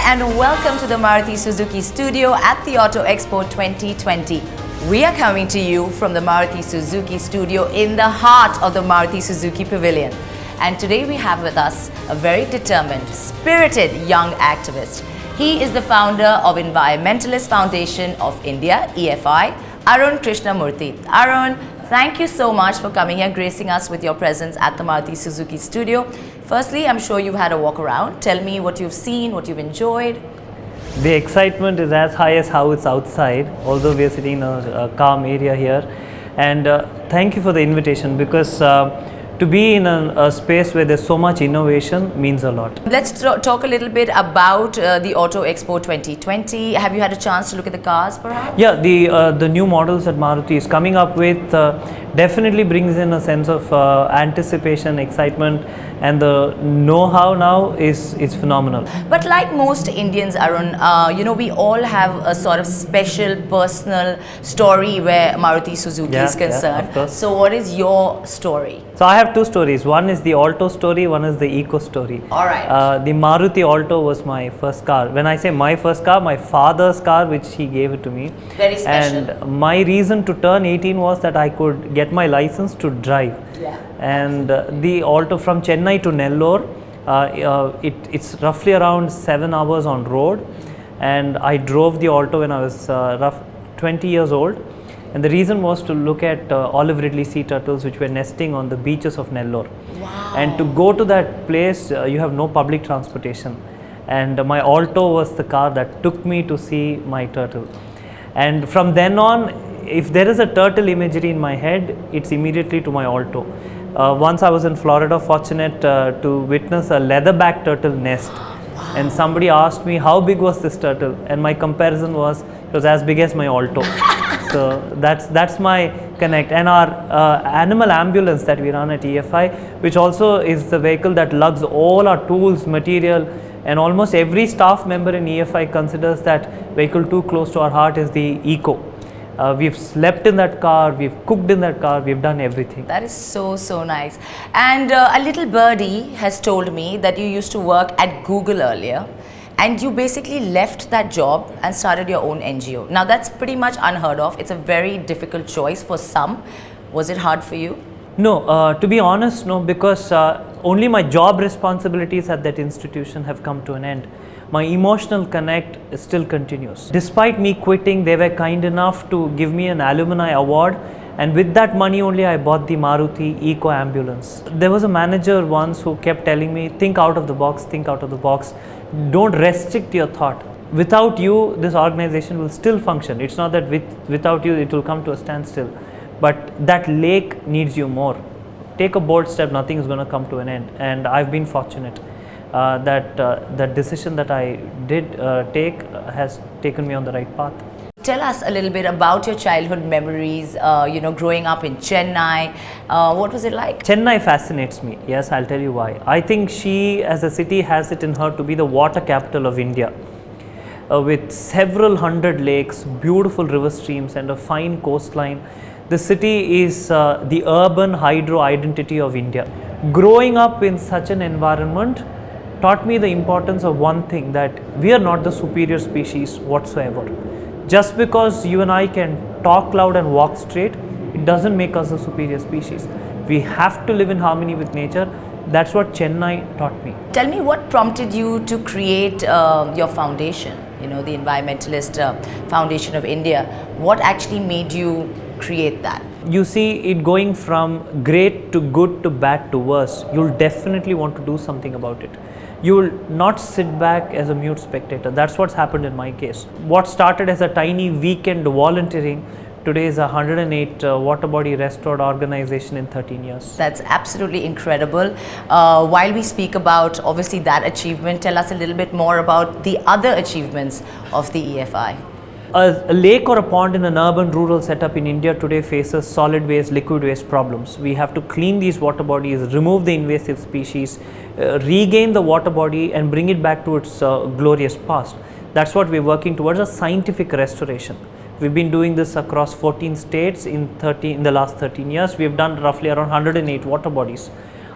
and welcome to the Maruti Suzuki studio at the Auto Expo 2020. We are coming to you from the Maruti Suzuki studio in the heart of the Maruti Suzuki Pavilion. And today we have with us a very determined, spirited young activist. He is the founder of Environmentalist Foundation of India, EFI, Arun Krishna Murthy. Arun, thank you so much for coming here, gracing us with your presence at the Maruti Suzuki studio. Firstly, I'm sure you've had a walk around. Tell me what you've seen, what you've enjoyed. The excitement is as high as how it's outside, although we are sitting in a calm area here. And thank you for the invitation, because to be in a space where there's so much innovation means a lot. Let's talk a little bit about the Auto Expo 2020. Have you had a chance to look at the cars perhaps? Yeah, the new models that Maruti is coming up with definitely brings in a sense of anticipation, excitement, and the know-how now is phenomenal. But like most Indians, Arun, we all have a sort of special personal story where Maruti Suzuki is concerned. Of course. So what is your story? So I have two stories. One is the Alto story, one is the Eco story. All right. The Maruti Alto was my first car. When I say my first car, my father's car, which he gave it to me. Very special. And my reason to turn 18 was that I could get my license to drive. Yeah. And the Alto from Chennai to Nellore, it's roughly around 7 hours on road. And I drove the Alto when I was 20 years old. And the reason was to look at olive ridley sea turtles which were nesting on the beaches of Nellore. Wow. And to go to that place, you have no public transportation. And my Alto was the car that took me to see my turtle. And from then on, if there is a turtle imagery in my head, it's immediately to my Alto. Once I was in Florida, fortunate to witness a leatherback turtle nest. Wow. And somebody asked me, how big was this turtle? And my comparison was, it was as big as my Alto. So that's my connect. And our animal ambulance that we run at EFI, which also is the vehicle that lugs all our tools, material, and almost every staff member in EFI considers that vehicle too close to our heart, is the Eco. We've slept in that car, we've cooked in that car, we've done everything. That is so nice. And a little birdie has told me that you used to work at Google earlier. And you basically left that job and started your own NGO. Now that's pretty much unheard of. It's a very difficult choice for some. Was it hard for you? No, to be honest, no, because only my job responsibilities at that institution have come to an end. My emotional connect still continues. Despite me quitting, they were kind enough to give me an alumni award. And with that money only, I bought the Maruti Eco Ambulance. There was a manager once who kept telling me, think out of the box, think out of the box. Don't restrict your thought. Without you, this organization will still function. It's not that without you, it will come to a standstill. But that lake needs you more. Take a bold step, nothing is going to come to an end. And I've been fortunate that decision that I did take has taken me on the right path. Tell us a little bit about your childhood memories, growing up in Chennai. What was it like? Chennai fascinates me. Yes, I'll tell you why. I think she, as a city, has it in her to be the water capital of India. With several hundred lakes, beautiful river streams, and a fine coastline, the city is the urban hydro identity of India. Growing up in such an environment taught me the importance of one thing, that we are not the superior species whatsoever. Just because you and I can talk loud and walk straight, it doesn't make us a superior species. We have to live in harmony with nature. That's what Chennai taught me. Tell me, what prompted you to create your foundation, the Environmentalist Foundation of India? What actually made you create that? You see it going from great to good to bad to worse. You'll definitely want to do something about it. You will not sit back as a mute spectator. That's what's happened in my case. What started as a tiny weekend volunteering today is a 108 water body restored organization in 13 years. That's absolutely incredible. While we speak about obviously that achievement, tell us a little bit more about the other achievements of the EFI. A lake or a pond in an urban rural setup in India today faces solid waste, liquid waste problems. We have to clean these water bodies, remove the invasive species, regain the water body and bring it back to its glorious past. That's what we're working towards, a scientific restoration. We've been doing this across 14 states in the last 13 years. We've done roughly around 108 water bodies.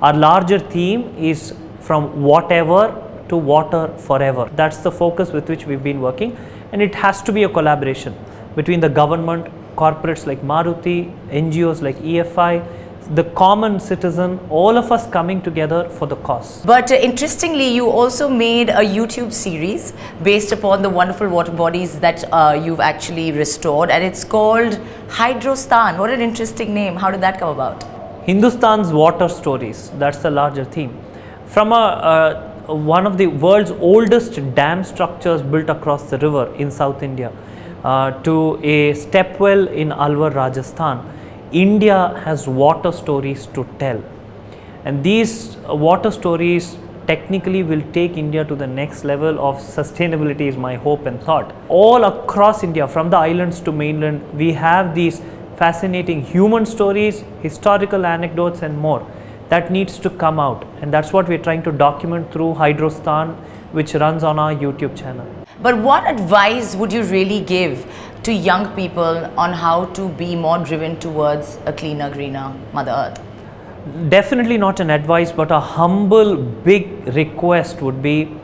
Our larger theme is from whatever to water forever. That's the focus with which we've been working, and it has to be a collaboration between the government, corporates like Maruti, NGOs like EFI, the common citizen, all of us coming together for the cause. But interestingly, you also made a YouTube series based upon the wonderful water bodies that you've actually restored, and it's called Hydrostan. What an interesting name. How did that come about? Hindustan's water stories, that's the larger theme. From one of the world's oldest dam structures built across the river in South India to a step well in Alwar, Rajasthan, India has water stories to tell, and these water stories technically will take India to the next level of sustainability, is my hope and thought. All across India, from the islands to mainland, we have these fascinating human stories, historical anecdotes and more that needs to come out, and that's what we're trying to document through Hydrostan, which runs on our YouTube channel. But what advice would you really give to young people on how to be more driven towards a cleaner, greener Mother Earth? Definitely not an advice, but a humble, big request would be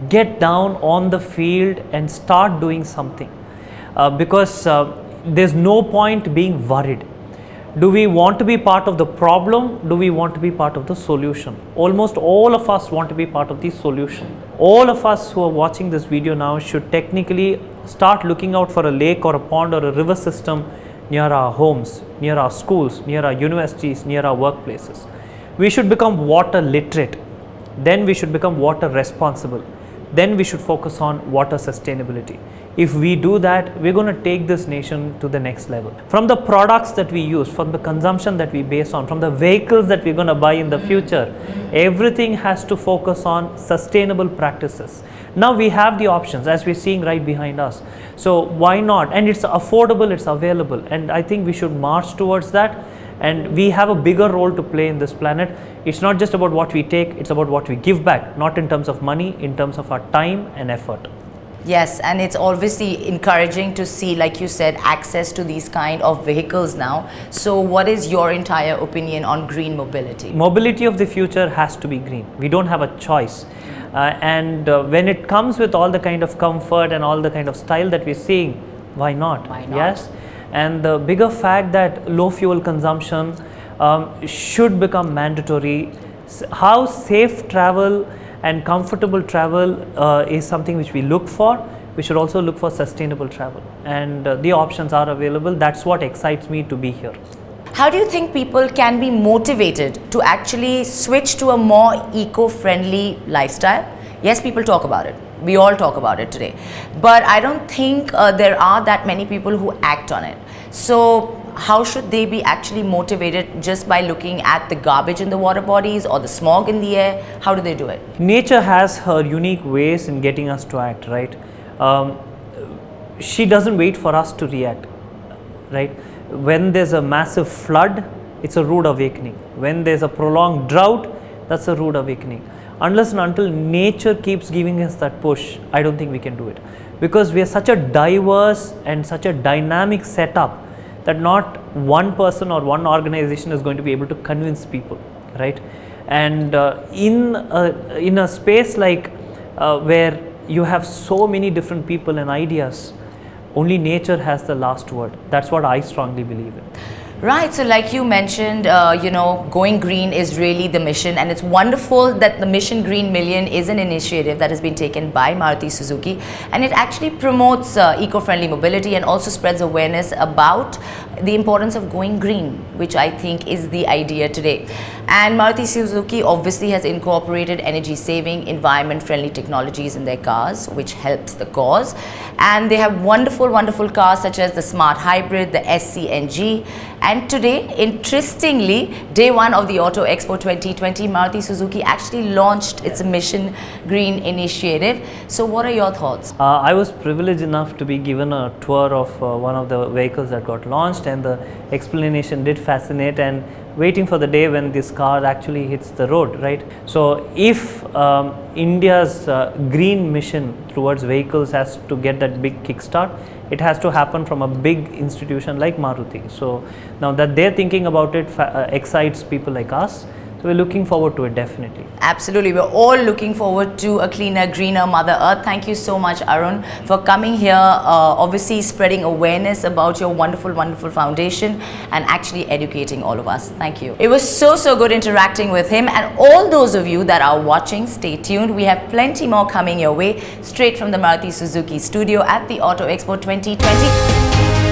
get down on the field and start doing something, because there's no point being worried. Do we want to be part of the problem? Do we want to be part of the solution? Almost all of us want to be part of the solution. All of us who are watching this video now should technically start looking out for a lake or a pond or a river system near our homes, near our schools, near our universities, near our workplaces. We should become water literate. Then we should become water responsible. Then we should focus on water sustainability. If we do that, we're going to take this nation to the next level. From the products that we use, from the consumption that we base on, from the vehicles that we're going to buy in the future, everything has to focus on sustainable practices. Now we have the options, as we're seeing right behind us. So why not? And it's affordable, it's available, and I think we should march towards that. And we have a bigger role to play in this planet. It's not just about what we take, it's about what we give back, not in terms of money, in terms of our time and effort. Yes, and it's obviously encouraging to see, like you said, access to these kind of vehicles now. So what is your entire opinion on green mobility? Mobility of the future has to be green. We don't have a choice. And when it comes with all the kind of comfort and all the kind of style that we're seeing, why not? Why not? Yes. And the bigger fact that low fuel consumption should become mandatory. How safe travel and comfortable travel is something which we look for. We should also look for sustainable travel, and the options are available. That's what excites me to be here. How do you think people can be motivated to actually switch to a more eco-friendly lifestyle? Yes, people talk about it. We all talk about it today. But I don't think there are that many people who act on it. So how should they be actually motivated just by looking at the garbage in the water bodies or the smog in the air? How do they do it? Nature has her unique ways in getting us to act, right? She doesn't wait for us to react, right? When there's a massive flood, it's a rude awakening. When there's a prolonged drought, that's a rude awakening. Unless and until nature keeps giving us that push, I don't think we can do it. Because we are such a diverse and such a dynamic setup that not one person or one organization is going to be able to convince people, right? And in a space like where you have so many different people and ideas, only nature has the last word. That's what I strongly believe in. Right, so like you mentioned, going green is really the mission, and it's wonderful that the Mission Green Million is an initiative that has been taken by Maruti Suzuki, and it actually promotes eco-friendly mobility and also spreads awareness about the importance of going green, which I think is the idea today. And Maruti Suzuki obviously has incorporated energy-saving, environment-friendly technologies in their cars, which helps the cause. And they have wonderful, wonderful cars such as the Smart Hybrid, the SCNG. And today, interestingly, day one of the Auto Expo 2020, Maruti Suzuki actually launched its Mission Green initiative. So what are your thoughts? I was privileged enough to be given a tour of one of the vehicles that got launched, and the explanation did fascinate, and waiting for the day when this car actually hits the road, right? So if India's green mission towards vehicles has to get that big kickstart, it has to happen from a big institution like Maruti. So now that they're thinking about it excites people like us. So we're looking forward to it, definitely. Absolutely. We're all looking forward to a cleaner, greener Mother Earth. Thank you so much, Arun, for coming here, obviously spreading awareness about your wonderful, wonderful foundation and actually educating all of us. Thank you. It was so good interacting with him, and all those of you that are watching, stay tuned. We have plenty more coming your way straight from the Maruti Suzuki studio at the Auto Expo 2020.